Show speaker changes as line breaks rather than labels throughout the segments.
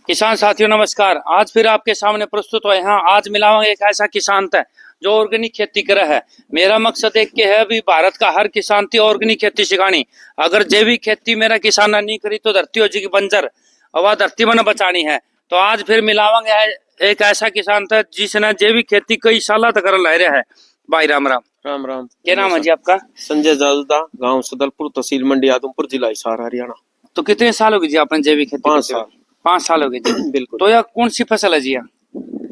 किसान साथियों नमस्कार। आज फिर आपके सामने प्रस्तुत हुए हैं। आज मिलाऊंगा एक ऐसा किसान था जो ऑर्गेनिक खेती करे है। मेरा मकसद एक के है भी भारत का हर किसान थी ऑर्गेनिक खेती सिखानी। अगर जैविक खेती मेरा किसान ने नहीं करी तो धरती हो जाएगी बंजर और वह धरती में बचानी है। तो आज फिर मिलावांगे एक ऐसा किसान था जिसने जैविक खेती कई साल तक कर ला रहा है। भाई राम राम।
राम राम।
क्या नाम है जी आपका?
संजय जालदा, गांव सदलपुर, तहसील मंडी, आदमपुर, जिला हिसार, हरियाणा।
तो कितने साल हो गए जी आपने जैविक खेती?
5 साल।
5 साल हो गए जी।
बिल्कुल।
तो यह कौन सी फसल है जी?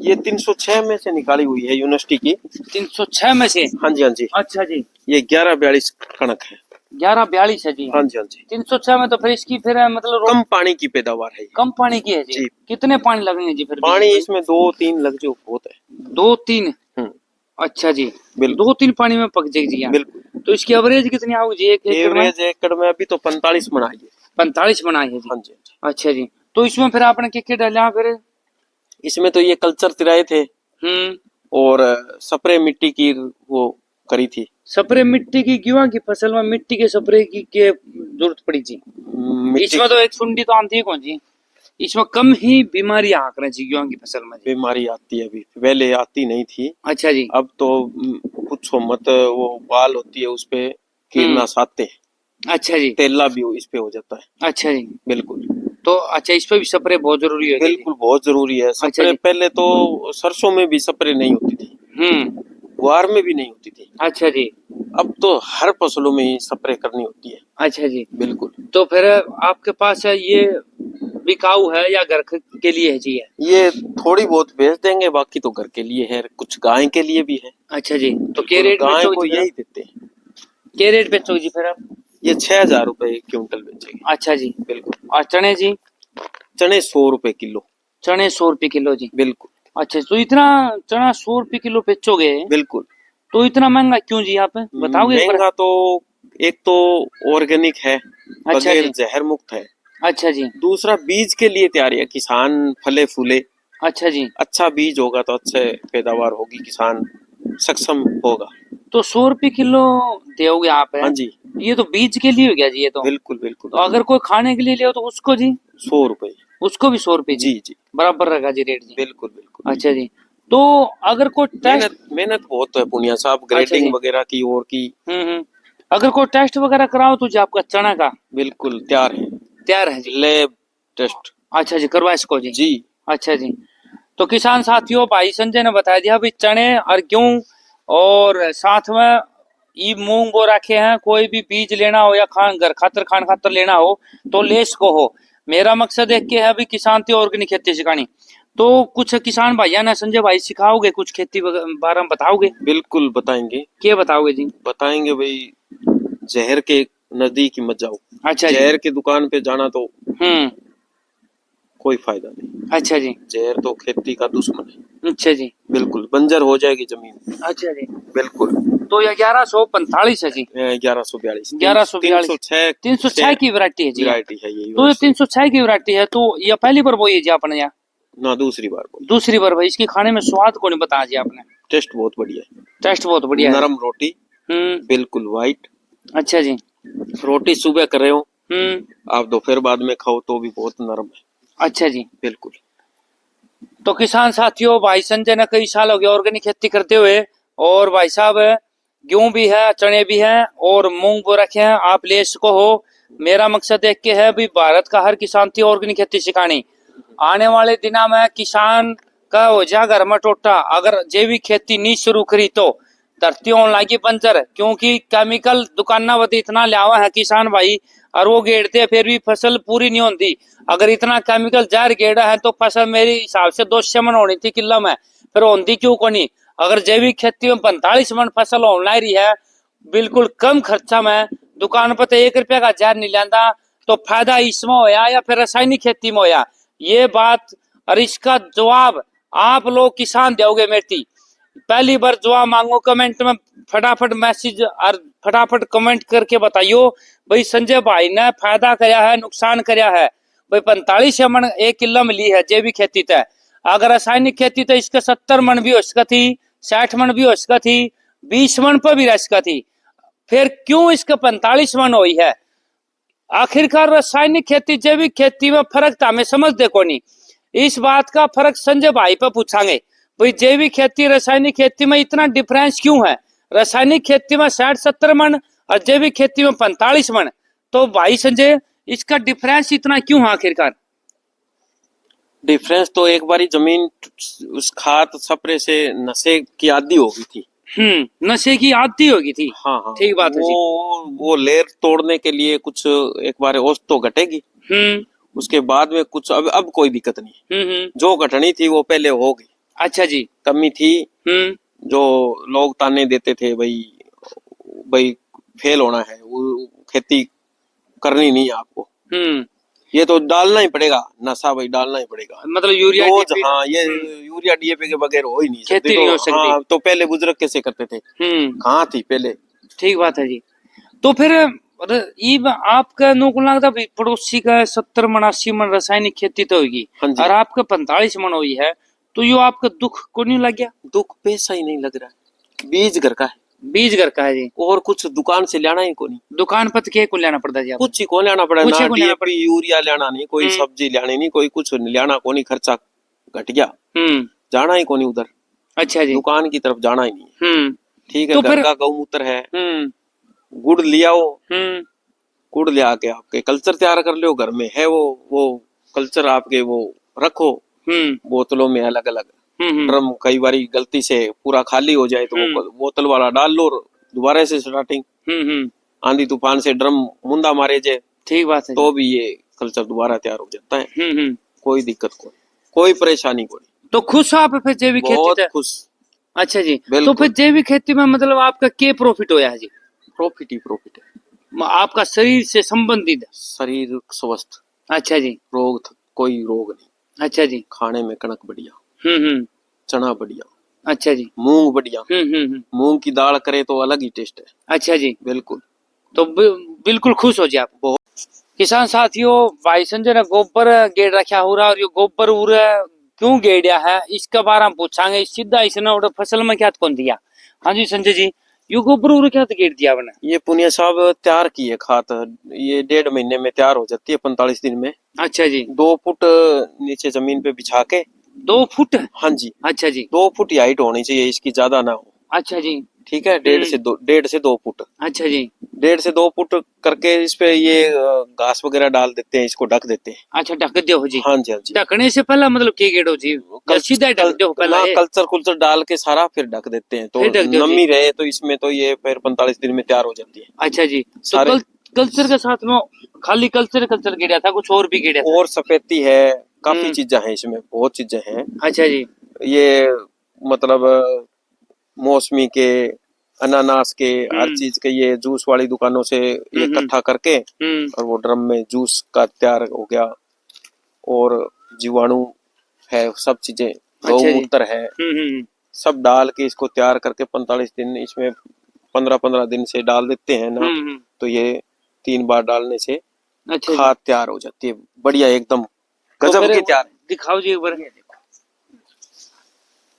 ये 306 में से निकाली हुई है यूनिवर्सिटी की।
306 में से?
हाँ जी हाँ जी।
अच्छा जी।
ये 1142 कणक है।
1142 है जी।
हाँ जी हाँ जी।
306 में तो फिर इसकी फिर मतलब
कम पानी की पैदावार है।
कम पानी की है जी,
जी।
कितने पानी लगेंगे जी? फिर
पानी इसमें 2-3 लग जो बहुत है।
2-3? अच्छा जी। 2-3 पानी में पक जाएगी जी।
बिल्कुल।
तो इसकी एवरेज कितनी आओगी जी एक एकड़ में?
एवरेज एकड़ में अभी तो 45 मन आई है।
45 बनाई है जी।
हाँ जी।
अच्छा जी। तो इसमें फिर आपने क्या डाला फिर?
इसमें तो ये कल्चर तिराए थे और स्प्रे मिट्टी की वो करी थी।
स्प्रे मिट्टी की गेहूं की फसल में मिट्टी के स्प्रे की जरूरत पड़ी जी? इसमें तो एक सुंडी तो आती है कौन जी? इसमें कम ही बीमारी आंक रहे जी गेहूं की फसल में।
बीमारी आती है, अभी पहले आती नहीं थी।
अच्छा जी।
अब तो पूछो मत, वो बाल होती है उस पे कीटनाशक आते हैं।
अच्छा जी।
तेला भी इस पे हो जाता है।
अच्छा जी।
बिल्कुल।
तो अच्छा इस पे भी स्प्रे बहुत जरूरी है?
बिल्कुल बहुत जरूरी है स्प्रे।
अच्छा
पहले तो सरसों में भी स्प्रे नहीं होती थी, गुआर में भी नहीं होती थी।
अच्छा जी।
अब तो हर फसलों में ही स्प्रे करनी होती है।
अच्छा जी।
बिल्कुल।
तो फिर आपके पास है ये बिकाऊ है या घर के लिए है जी?
ये थोड़ी बहुत बेच देंगे, बाकी तो घर के लिए है, कुछ गाय के लिए भी है।
अच्छा जी। तो क्या रेट
गाय को यही देते हैं।
क्या रेट बेचोगे जी फिर आप?
ये 6000 रुपए क्विंटल बेचेंगे।
अच्छा जी।
बिल्कुल।
और चने जी?
चने 100 रुपए किलो।
चने 100 रुपए किलो जी?
बिल्कुल।
अच्छा, तो इतना चना 100 रुपए किलो बेचोगे?
बिल्कुल।
तो इतना महंगा क्यों जी? आप बताओगे?
महंगा तो एक तो ऑर्गेनिक है,
अच्छा
बगैर
जी।
जहर मुक्त है।
अच्छा जी।
दूसरा बीज के लिए तैयारी है, किसान फले फूले।
अच्छा जी।
अच्छा बीज होगा तो अच्छे पैदावार होगी, किसान सक्षम होगा।
तो 100 रुपए किलो दोगे आप?
हाँ जी।
ये तो बीज के लिए हो गया जी ये तो।
बिल्कुल बिल्कुल।
तो अगर कोई खाने के लिए ले तो उसको जी?
100 रुपए।
उसको भी 100 रुपए
जी जी।
बराबर रखा जी रेट जी?
बिल्कुल बिल्कुल।
अच्छा जी। तो अगर कोई टेस्ट
मेहनत बहुत है पुनिया साहब, ग्रेडिंग वगैरह की और की।
अगर कोई टेस्ट वगैरह कराओ तो जी आपका चना का?
बिल्कुल तैयार है।
तैयार है जी?
Lab test.
अच्छा जी, करवा इसको जी?
जी।
अच्छा जी। तो किसान साथियों, भाई संजय ने बता दिया भी चने और गेहूं और साथ में ये मूंग बो रखे हैं। कोई भी बीज लेना हो या खान खातर लेना हो तो ले इसको हो। मेरा मकसद एक के है भी किसान थी ऑर्गेनिक खेती सिखानी। तो कुछ किसान भाइया ने संजय भाई सिखाओगे, कुछ खेती बारे में बताओगे?
बिल्कुल बताएंगे।
क्या बताओगे जी?
बताएंगे भाई, जहर के नजदीक मत जाओ।
अच्छा जी।
जहर की दुकान पे जाना तो कोई फायदा नहीं।
अच्छा जी।
जहर तो खेती का दुश्मन है।
अच्छा जी।
बिल्कुल बंजर हो जाएगी जमीन।
अच्छा जी।
बिल्कुल।
तो ये 1145 है जी?
1142।
1142 306 की वैरायटी है जी?
वैरायटी है ये।
तो ये 306 की वैरायटी है। तो ये पहली बार बोई है जी आपने या
ना दूसरी बार बोली?
दूसरी बार भाई। इसकी खाने में स्वाद को नहीं बताया जी आपने?
टेस्ट बहुत बढ़िया है।
टेस्ट बहुत बढ़िया है।
नरम रोटी। बिल्कुल वाइट।
अच्छा जी।
रोटी सुबह कर रहे हो आप, दोपहर बाद में खाओ तो भी बहुत नरम है।
अच्छा जी।
बिल्कुल।
तो किसान साथियों, भाई संजय ने कई साल हो गए ऑर्गेनिक खेती करते हुए। और भाई साहब गेहूं भी है, चने भी हैं और मूंग बो रखे हैं। आप ले इसको हो। मेरा मकसद एक के है भी भारत का हर किसान थी ऑर्गेनिक खेती सिखानी। आने वाले दिनों में किसान का हो जा घर में टोटा। अगर जैविक खेती नहीं शुरू करी तो धरती होने लगी बंजर। क्योंकि केमिकल दुकाना वती इतना लियावा है किसान भाई, और वो गेड़ते फिर भी फसल पूरी नहीं होती। अगर इतना केमिकल जहर गेड़ा है तो फसल मेरे हिसाब से 200 मन होनी थी किलो में, फिर होती क्यों को नहीं? अगर जैविक खेती में 45 मन फसल होने रही है बिल्कुल कम खर्चा में, दुकान पर तो 1 रुपया का जहर नहीं लेंदा, तो फायदा इसमें होया या फिर रासायनिक खेती में होया? ये बात और इसका जवाब आप लोग किसान दोगे मेरी। पहली बार जवाब मांगो कमेंट में, फटाफट मैसेज और फटाफट कमेंट करके बताइयो भाई संजय भाई ने फायदा कराया है नुकसान कराया है। भाई 45 मन 1 किलो मिली है जैविक खेती तय। अगर रासायनिक खेती तो इसके 70 मन भी हो सका थी, 60 मन भी हो सका थी, 20 मन पर भी रह सका थी। फिर क्यों इसके 45 मन हुई है? आखिरकार रासायनिक खेती जैविक खेती में फर्क था हमें समझ देखो नहीं। इस बात का फर्क संजय भाई पे पूछांगे। भाई जैविक खेती रासायनिक खेती में इतना डिफरेंस क्यों है? रासायनिक खेती में 60-70 मन और जैविक खेती में 45 मन। तो भाई संजय इसका डिफरेंस इतना क्यों है आखिरकार?
डिफरेंस तो एक बारी जमीन उस खाद स्प्रे से नशे की आदी हो गई थी।
नशे की आदती होगी थी।
हाँ हाँ,
ठीक बात है जी।
वो लेर तोड़ने के लिए कुछ एक बार औसत तो घटेगी। उसके बाद में कुछ अब कोई दिक्कत नहीं। जो घटनी थी वो पहले हो गई।
अच्छा जी।
कमी थी। जो लोग ताने देते थे भाई फेल होना है, वो खेती करनी नहीं है आपको, ये तो डालना ही पड़ेगा नशा, भाई डालना ही पड़ेगा।
मतलब यूरिया डीएपी।
हाँ, ये यूरिया डीएपी के बगैर हो ही नहीं सकती।
खेती नहीं हो सकती।
हाँ, तो पहले बुजुर्ग कैसे करते थे? कहाँ थी पहले?
ठीक बात है जी। तो फिर आपका नौकुल लगता पड़ोसी का 70 मन 80 मन रासायनिक खेती तो होगी।
हाँ
और आपका 45 मन हुई है, तो यो आपका दुख को नहीं लग गया?
दुख पैसा ही नहीं लग रहा। बीज घर का है।
बीज घर का है जी।
और कुछ दुकान से लाना ही को नहीं।
दुकान पर के को लेना पड़ता जी?
कुछ ही को लेना पड़ा, ना डीएपी यूरिया लेना नहीं, कोई सब्जी लानी नहीं, कोई कुछ लेना को नहीं, खर्चा घट गया। जाना ही को नहीं उधर।
अच्छा जी।
दुकान की तरफ जाना ही नहीं। ठीक है,
तो
घर का गौमूत्र है, गुड़ लिया हो, गुड़ ले आके आपके कल्चर तैयार कर लो, घर में है वो कल्चर आपके वो रखो बोतलों में अलग अलग। ड्रम कई बार गलती से पूरा खाली हो जाए तो वो बोतल वाला डाल लो, दोबारा से स्टार्टिंग। आंधी तूफान से ड्रम मुंदा मारे जाए, ठीक बात है, तो भी ये कल्चर दोबारा तैयार हो जाता है। कोई दिक्कत कोई परेशानी कोई।
तो खुश हो आप फिर जैविक खेती?
बहुत खुश।
अच्छा जी। तो फिर जैविक खेती में मतलब आपका क्या प्रॉफिट होया है जी?
प्रॉफिट ही प्रॉफिट है।
आपका शरीर से संबंधित?
शरीर स्वस्थ।
अच्छा जी।
कोई रोग नहीं।
अच्छा जी।
खाने में कणक बढ़िया, चना बढ़िया,
अच्छा जी,
मूंग बढ़िया। मूंग की दाल करे तो अलग ही टेस्ट है। अच्छा जी, बिल्कुल।
तो बिल्कुल खुश हो जाए आप। बहुत किसान साथियों, भाई संजय ने गोबर गेड़ रखा हो रहा, और ये गोबर क्यों गेड़िया है इसके बारे में पूछांगे। सीधा इसने फसल में क्या कौन दिया? हाँ जी संजय जी, ये गोबर क्या गेड़ दिया आपने?
ये पुनिया साहब तैयार की है खाद, ये 1.5 महीने में तैयार हो जाती है, 45 दिन में। अच्छा जी। 2 फुट नीचे जमीन पे बिछा के। 2 फुट? हाँ जी। अच्छा जी। 2 फुट की हाइट होनी चाहिए, इसकी ज्यादा ना हो। अच्छा जी। ठीक है, 1.5 से 2 फुट। अच्छा जी। 1.5 से 2 फुट करके इस पे ये घास वगैरह डाल देते हैं, इसको ढक देते हैं। अच्छा, ढक दो जी। हाँ जी, हाँ जी। ढकने से पहले मतलब क्या गेड़ो जी? सीधा ढक दो पहले? कल्चर कुल्चर डाल के सारा फिर ढक देते हैं, तो नमी रहे तो इसमें, तो ये फिर 45 दिन में तैयार हो जाती है। अच्छा जी। सारे कल्चर के साथ में खाली कल्चर गिरा था, कुछ और भी गिरा था? और सफेदी है, काफी चीजें हैं इसमें, बहुत चीजें हैं। अच्छा जी। ये मतलब मौसमी के, अनानास के, हर चीज के ये जूस वाली दुकानों से ये इकट्ठा करके और वो ड्रम में जूस का तैयार हो गया। और जीवाणु है, सब चीजें, गौमूत्र है, सब डाल के इसको तैयार करके 45 दिन इसमें 15-15 दिन से डाल देते हैं ना, तो ये 3 बार डालने से खाद तैयार हो जाती है, बढ़िया एकदम गजब की तैयार। दिखाओ जी एक बार।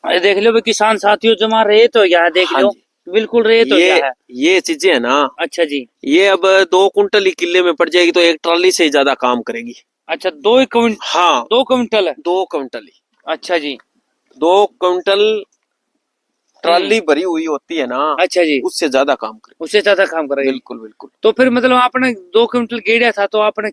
देख लो किसान साथियों, जमा रेत हो गया, देख लो बिल्कुल रेत हो गया है। ये चीजें है ना। अच्छा जी। ये अब 2 कुंटल ही किले में पड़ जाएगी, तो 1 ट्रॉली से ज्यादा काम करेगी। अच्छा, 2 क्विंटल? हाँ, 2 क्विंटल है। 2 क्विंटल ही। अच्छा जी। 2 क्विंटल ट्रॉली भरी हुई होती है ना। अच्छा जी। उससे ज्यादा काम करेगी। उससे ज्यादा काम करेगी। बिल्कुल बिल्कुल। तो फिर मतलब आपने 2 क्विंटल गेड़ा था, तो आपने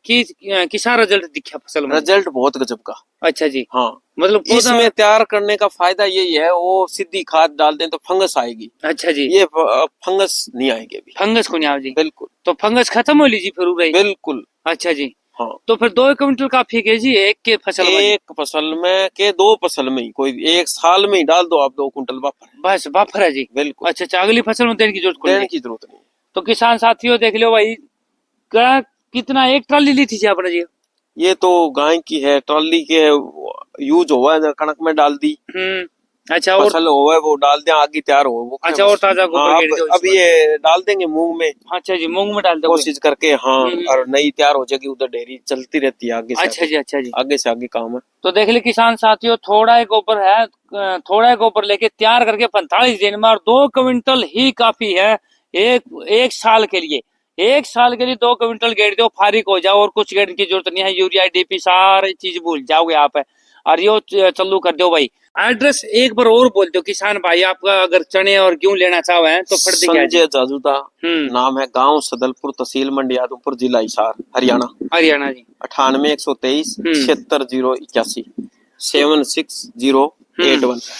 किसा रिजल्ट दिखा फसल में? रिजल्ट बहुत गजब का। अच्छा जी। हाँ, मतलब इसमें तैयार करने का फायदा यही है, वो सीधी खाद डाल दें तो फंगस आएगी। अच्छा जी। ये फंगस नहीं आएगी अभी। फंगस को नहीं आएगी? बिल्कुल। तो फंगस खत्म हो लीजिए फिर? बिल्कुल। अच्छा जी। हाँ, तो फिर 2 क्विंटल काफी है जी एक के फसल में? एक फसल में के 2 फसल में ही, कोई 1 साल में ही डाल दो आप 2 कुंटल बाफर। बस बाफर है जी। बिल्कुल। अच्छा, अगली फसल में देने की जरूरत नहीं। तो किसान साथियों देख लो भाई, कितना एक ट्राली ली थी आपने जी? ये तो गाय की है, ट्रॉली के यूज हुआ है, कणक में डाल दी। अच्छा, और फसल हुआ है वो डाल दें, आगे तैयार हो वो। अच्छा, और ताजा गोबर अब ये डाल देंगे मूंग में। अच्छा जी, मूंग में डाल दो कोशिश करके। हाँ, और नई तैयार हो जाएगी, उधर डेयरी चलती रहती है आगे से। अच्छा जी। अच्छा जी। आगे से आगे काम है। तो देख ले किसान साथियों, थोड़ा ही गोबर है, थोड़ा ही गोबर लेके तैयार करके 45 दिन में, और 2 क्विंटल ही काफी है एक साल के लिए। 1 साल के लिए 2 क्विंटल गेड़ दो, फारिग हो जाओ, और कुछ गेड़ने की जरूरत नहीं है। यूरिया डीपी सारी चीज भूल जाओगे आप।
और यो चालू कर दो भाई। एड्रेस एक बार और बोल दो किसान भाई, आपका अगर चने और गेहूं लेना चाहो है तो फट देंगे।
संजय जाजूदा नाम है, गांव सदलपुर, तहसील मंडी आदमपुर, जिला हिसार, हरियाणा।
हरियाणा जी।
98 123 76 081 76 081।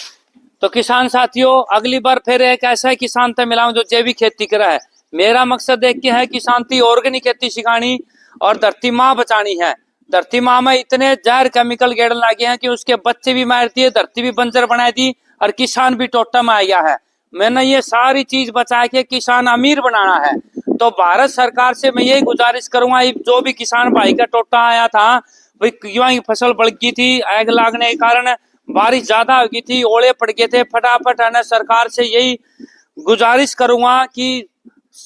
तो किसान साथियों, अगली बार फिर एक ऐसा किसान से मिलाऊं जो जैविक खेती करा है। मेरा मकसद एक है किसान थी ऑर्गेनिक खेती सिखानी और धरती माँ बचानी है। धरती माँ में इतने जहर केमिकल गेड़न लगे हैं कि उसके बच्चे भी मारती है, धरती भी बंजर बना दी और किसान भी टोटा में आ गया है। मैंने ये सारी चीज बचा के किसान अमीर बनाना है। तो भारत सरकार से मैं यही गुजारिश करूंगा, जो भी किसान भाई का टोटा आया था वही युवा की फसल बढ़ गई थी, आग लागने के कारण बारिश ज्यादा हो गई थी, ओले पड़ गए थे, फटाफट है ना सरकार से यही गुजारिश करूंगा कि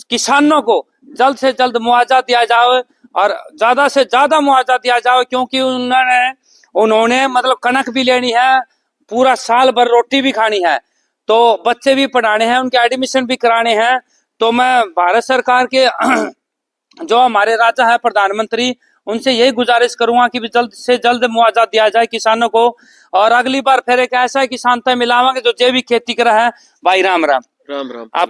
किसानों को जल्द से जल्द मुआवजा दिया जाए और ज्यादा से ज्यादा मुआवजा दिया जाए, क्योंकि उन्होंने मतलब कनक भी लेनी है, पूरा साल भर रोटी भी खानी है, तो बच्चे भी पढ़ाने हैं, उनके एडमिशन भी कराने हैं। तो मैं भारत सरकार के जो हमारे राजा है प्रधानमंत्री, उनसे यही गुजारिश करूंगा कि जल्द से जल्द मुआवजा दिया जाए किसानों को। और अगली बार फिर एक ऐसा किसान तय मिलावांगे जो जैविक खेती करा है। भाई राम राम।
राम राम।
आप